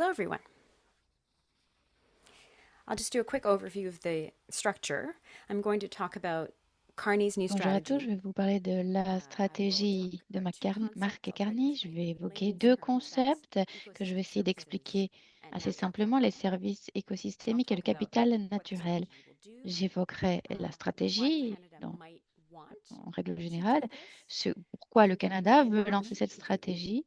Hello, everyone. I'll just do a quick overview of the structure. I'm going to talk about Carney's new Bonjour à tous, je strategy. vais vous parler de la stratégie de marque Carney. Je vais évoquer deux concepts que je vais essayer d'expliquer assez simplement, les services écosystémiques et le capital naturel. J'évoquerai la stratégie en règle générale, pourquoi le Canada veut lancer cette stratégie,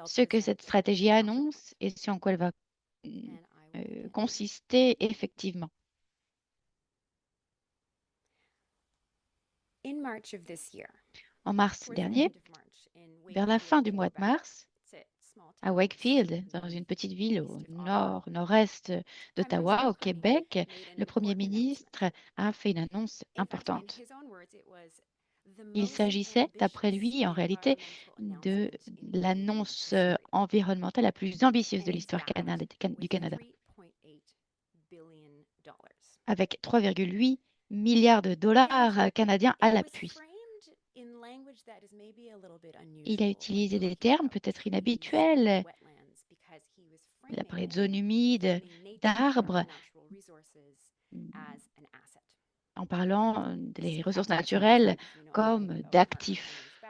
ce que cette stratégie annonce et ce en quoi elle va consister effectivement. En mars dernier, vers la fin du mois de mars, à Wakefield, dans une petite ville au nord-est d'Ottawa, au Québec, le Premier ministre a fait une annonce importante. Il s'agissait, d'après lui, en réalité, de l'annonce environnementale la plus ambitieuse de l'histoire du Canada, avec 3,8 milliards de dollars canadiens à l'appui. Il a utilisé des termes peut-être inhabituels. Il a parlé de zones humides, d'arbres, en parlant des ressources naturelles comme d'actifs.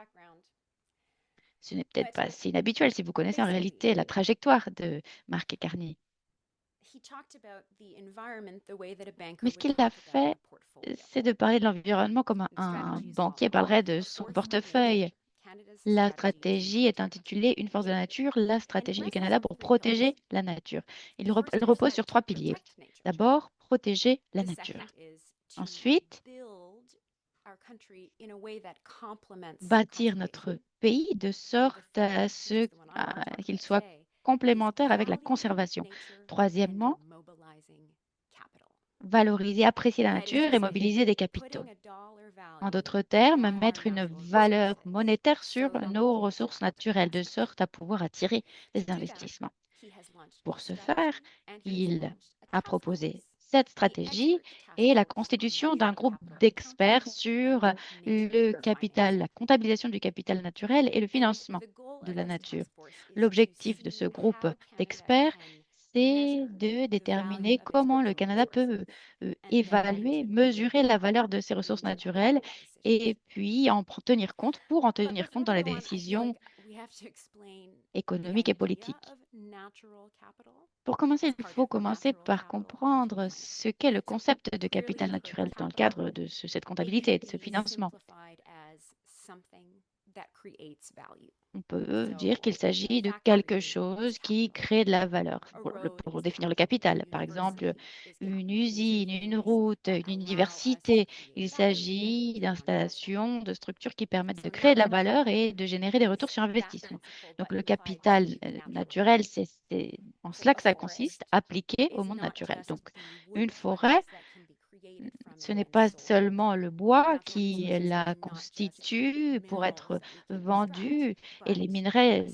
Ce n'est peut-être pas si inhabituel si vous connaissez en réalité la trajectoire de Marc Carney. Mais ce qu'il a fait, c'est de parler de l'environnement comme un banquier parlerait de son portefeuille. La stratégie est intitulée Une force de la nature, la stratégie du Canada pour protéger la nature. Elle repose sur trois piliers. D'abord, protéger la nature. Ensuite, bâtir notre pays de sorte à ce qu'il soit complémentaire avec la conservation. Troisièmement, valoriser, apprécier la nature et mobiliser des capitaux. En d'autres termes, mettre une valeur monétaire sur nos ressources naturelles de sorte à pouvoir attirer les investissements. Pour ce faire, il a proposé cette stratégie et la constitution d'un groupe d'experts sur le capital, la comptabilisation du capital naturel et le financement de la nature. L'objectif de ce groupe d'experts, c'est de déterminer comment le Canada peut évaluer, mesurer la valeur de ses ressources naturelles et puis pour en tenir compte dans les décisions économiques et politiques. Pour commencer, il faut commencer par comprendre ce qu'est le concept de capital naturel dans le cadre de cette comptabilité, de ce financement. On peut dire qu'il s'agit de quelque chose qui crée de la valeur pour définir le capital. Par exemple, une usine, une route, une université. Il s'agit d'installations, de structures qui permettent de créer de la valeur et de générer des retours sur investissement. Donc, le capital naturel, c'est en cela que ça consiste, appliqué au monde naturel. Donc, une forêt, ce n'est pas seulement le bois qui la constitue pour être vendu et les minerais,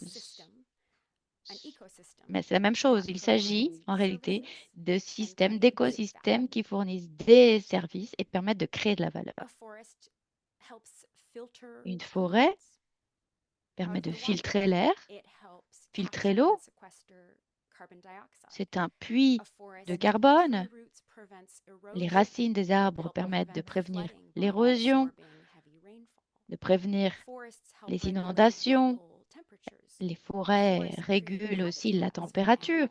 mais c'est la même chose. Il s'agit en réalité de systèmes, d'écosystèmes qui fournissent des services et permettent de créer de la valeur. Une forêt permet de filtrer l'air, filtrer l'eau. C'est un puits de carbone. Les racines des arbres permettent de prévenir l'érosion, de prévenir les inondations. Les forêts régulent aussi la température.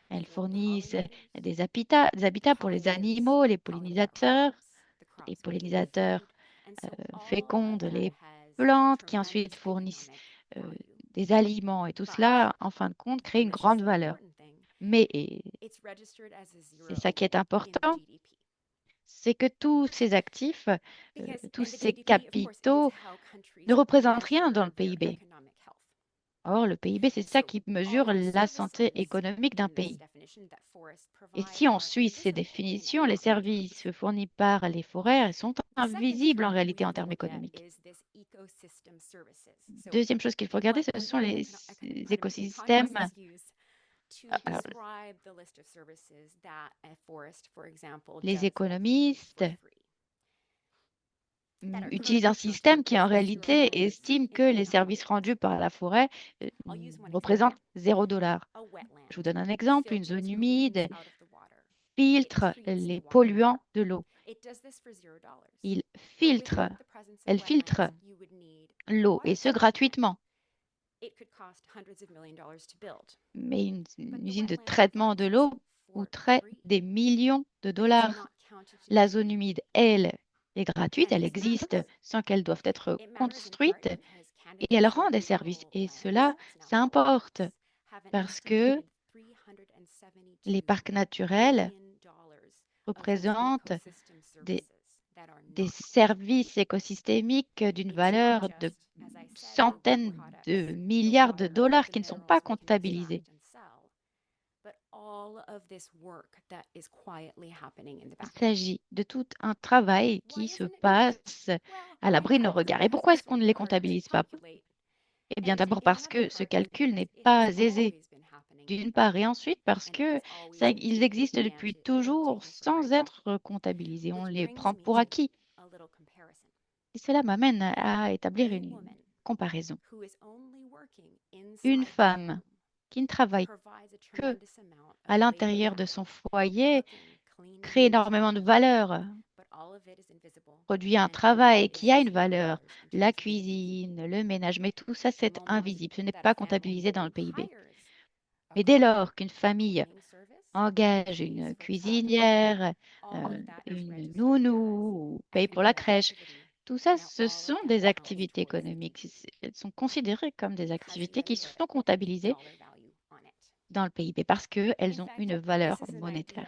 Elles fournissent des habitats pour les animaux, les pollinisateurs. Les pollinisateurs fécondent les plantes qui ensuite fournissent euh, des aliments et tout cela, en fin de compte, crée une grande valeur. Mais c'est ça qui est important, c'est que tous ces actifs, tous ces capitaux ne représentent rien dans le PIB. Or, le PIB, c'est ça qui mesure la santé économique d'un pays. Et si on suit ces définitions, les services fournis par les forêts sont invisibles en réalité en termes économiques. Deuxième chose qu'il faut regarder, ce sont les écosystèmes. Alors, les économistes utilise un système qui en réalité estime que les services rendus par la forêt représentent $0. Je vous donne un exemple, une zone humide filtre les polluants de l'eau. Il filtre, Elle filtre l'eau, et ce gratuitement. Mais une usine de traitement de l'eau coûterait des millions de dollars. La zone humide, elle, est gratuite, elle existe sans qu'elle doive être construite, et elle rend des services. Et cela, ça importe parce que les parcs naturels représentent des services écosystémiques d'une valeur de centaines de milliards de dollars qui ne sont pas comptabilisés. Il s'agit de tout un travail qui se passe à l'abri de nos regards. Et pourquoi est-ce qu'on ne les comptabilise pas? Eh bien, d'abord parce que ce calcul n'est pas aisé, d'une part, et ensuite parce que ils existent depuis toujours sans être comptabilisés. On les prend pour acquis. Et cela m'amène à établir une comparaison. Une femme qui ne travaille que à l'intérieur de son foyer crée énormément de valeur, produit un travail qui a une valeur, la cuisine, le ménage, mais tout ça, c'est invisible, ce n'est pas comptabilisé dans le PIB. Mais dès lors qu'une famille engage une cuisinière, une nounou, ou paye pour la crèche, tout ça, ce sont des activités économiques. Elles sont considérées comme des activités qui sont comptabilisées dans le PIB parce qu'elles ont une valeur monétaire.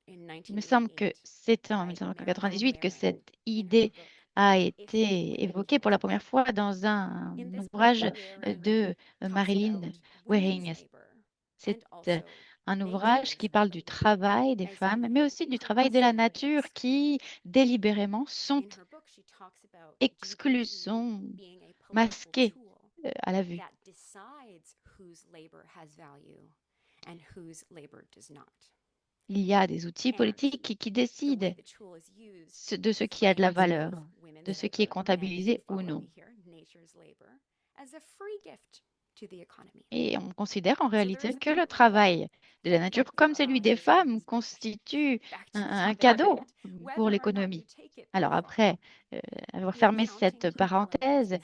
Il me semble que c'est en 1998 que cette idée a été évoquée pour la première fois dans un ouvrage de Marilyn Waring. C'est un ouvrage qui parle du travail des femmes, mais aussi du travail de la nature qui, délibérément, sont exclus, sont masqués à la vue. Il y a des outils politiques qui décident de ce qui a de la valeur, de ce qui est comptabilisé ou non. Et on considère en réalité que le travail de la nature, comme celui des femmes, constitue un cadeau pour l'économie. Alors après avoir fermé cette parenthèse,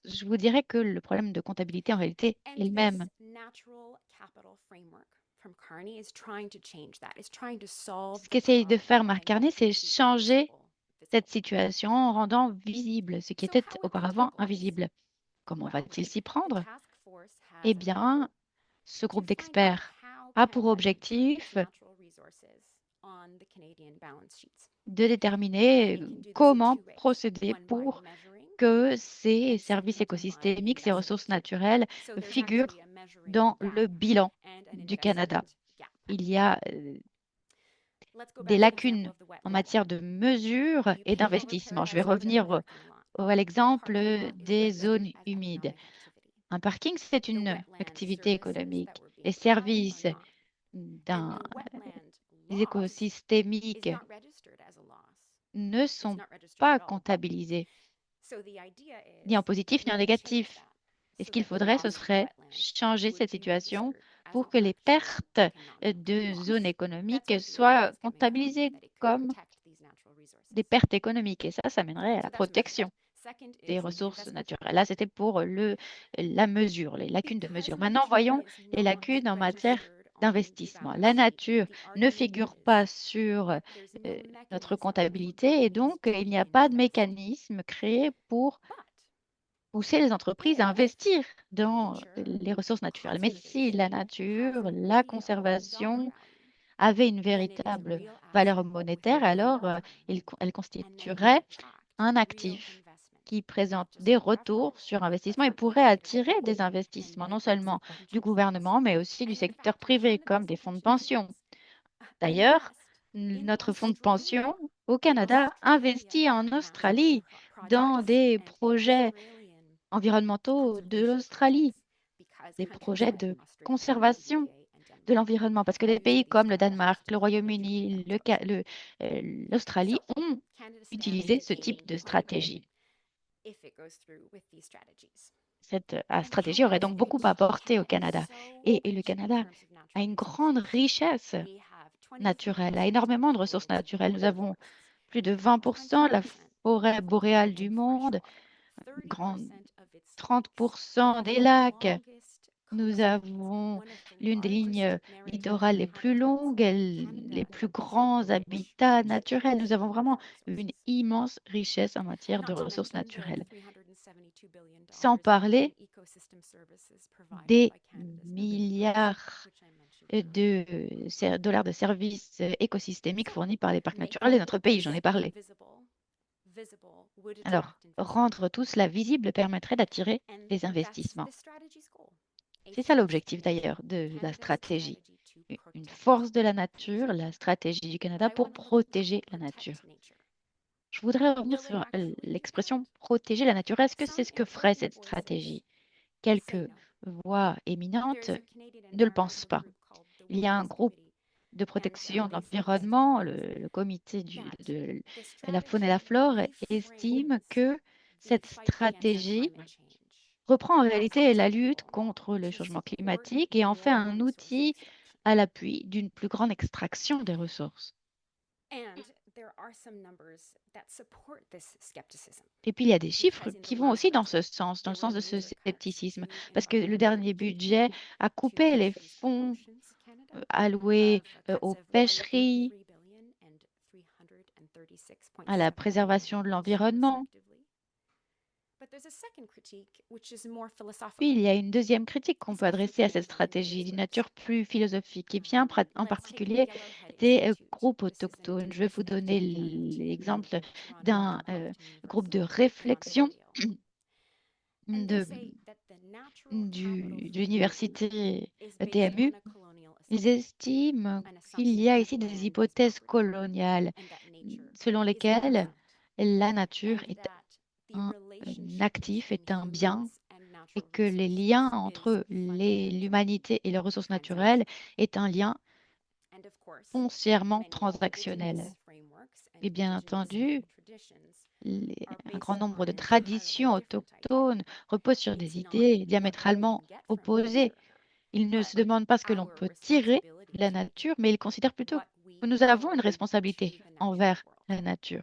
je vous dirais que le problème de comptabilité en réalité est le même. Ce qu'essaye de faire Mark Carney, c'est changer cette situation en rendant visible ce qui était auparavant invisible. Comment va-t-il s'y prendre? Eh bien, ce groupe d'experts a pour objectif de déterminer comment procéder pour que ces services écosystémiques, ces ressources naturelles figurent dans le bilan du Canada. Il y a des lacunes en matière de mesures et d'investissement. Je vais revenir à l'exemple des zones humides. Un parking, c'est une activité économique. Les services écosystémiques ne sont pas comptabilisés, ni en positif ni en négatif. Et ce qu'il faudrait, ce serait changer cette situation pour que les pertes de zones économiques soient comptabilisées comme des pertes économiques. Et ça mènerait à la protection des ressources naturelles. Là, c'était pour la mesure, les lacunes de mesure. Maintenant, voyons les lacunes en matière d'investissement. La nature ne figure pas sur notre comptabilité et donc il n'y a pas de mécanisme créé pour pousser les entreprises à investir dans les ressources naturelles. Mais si la nature, la conservation avait une véritable valeur monétaire, alors elle constituerait un actif qui présente des retours sur investissement et pourrait attirer des investissements, non seulement du gouvernement, mais aussi du secteur privé, comme des fonds de pension. D'ailleurs, notre fonds de pension au Canada investit en Australie dans des projets environnementaux de l'Australie, des projets de conservation de l'environnement, parce que des pays comme le Danemark, le Royaume-Uni, l'Australie ont utilisé ce type de stratégie. Cette stratégie aurait donc beaucoup apporté au Canada. Et le Canada a une grande richesse naturelle, a énormément de ressources naturelles. Nous avons plus de 20% de la forêt boréale du monde, grand- 30% des lacs. Nous avons l'une des lignes littorales les plus longues, les plus grands habitats naturels. Nous avons vraiment une immense richesse en matière de ressources naturelles. Sans parler des milliards de dollars de services écosystémiques fournis par les parcs naturels de notre pays, j'en ai parlé. Alors, rendre tout cela visible permettrait d'attirer les investissements. C'est ça l'objectif d'ailleurs de la stratégie. Une force de la nature, la stratégie du Canada pour protéger la nature. Je voudrais revenir sur l'expression protéger la nature. Est-ce que c'est ce que ferait cette stratégie? Quelques voix éminentes ne le pensent pas. Il y a un groupe de protection de l'environnement, le comité de la faune et la flore, estime que cette stratégie reprend en réalité la lutte contre le changement climatique et en fait un outil à l'appui d'une plus grande extraction des ressources. Et puis, il y a des chiffres qui vont aussi dans ce sens, dans le sens de ce scepticisme, parce que le dernier budget a coupé les fonds alloués aux pêcheries, à la préservation de l'environnement. Puis, il y a une deuxième critique qu'on peut adresser à cette stratégie d'une nature plus philosophique qui vient en particulier des groupes autochtones. Je vais vous donner l'exemple d'un groupe de réflexion de l'université TMU. Ils estiment qu'il y a ici des hypothèses coloniales selon lesquelles la nature est un actif, est un bien, et que les liens entre l'humanité et les ressources naturelles est un lien foncièrement transactionnel. Et bien entendu, un grand nombre de traditions autochtones reposent sur des idées diamétralement opposées. Ils ne se demandent pas ce que l'on peut tirer de la nature, mais ils considèrent plutôt que nous avons une responsabilité envers la nature.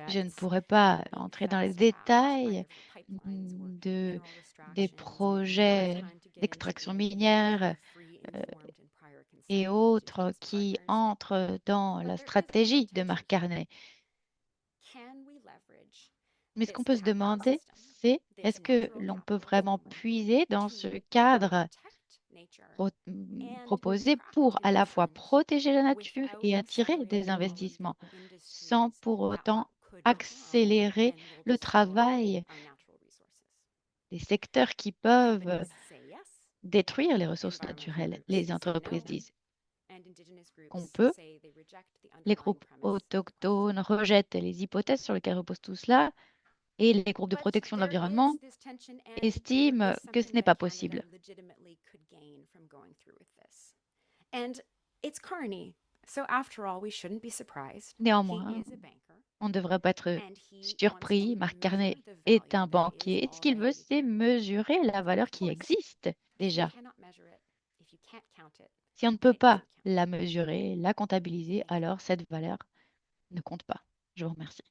Je ne pourrais pas entrer dans les détails des projets d'extraction minière et autres qui entrent dans la stratégie de Mark Carney. Mais ce qu'on peut se demander, c'est est-ce que l'on peut vraiment puiser dans ce cadre proposé pour à la fois protéger la nature et attirer des investissements, sans pour autant accélérer le travail des secteurs qui peuvent détruire les ressources naturelles. Les entreprises disent qu'on peut. Les groupes autochtones rejettent les hypothèses sur lesquelles repose tout cela et les groupes de protection de l'environnement estiment que ce n'est pas possible. Néanmoins, on ne devrait pas être surpris. Mark Carney est un banquier et ce qu'il veut, c'est mesurer la valeur qui existe déjà. Si on ne peut pas la mesurer, la comptabiliser, alors cette valeur ne compte pas. Je vous remercie.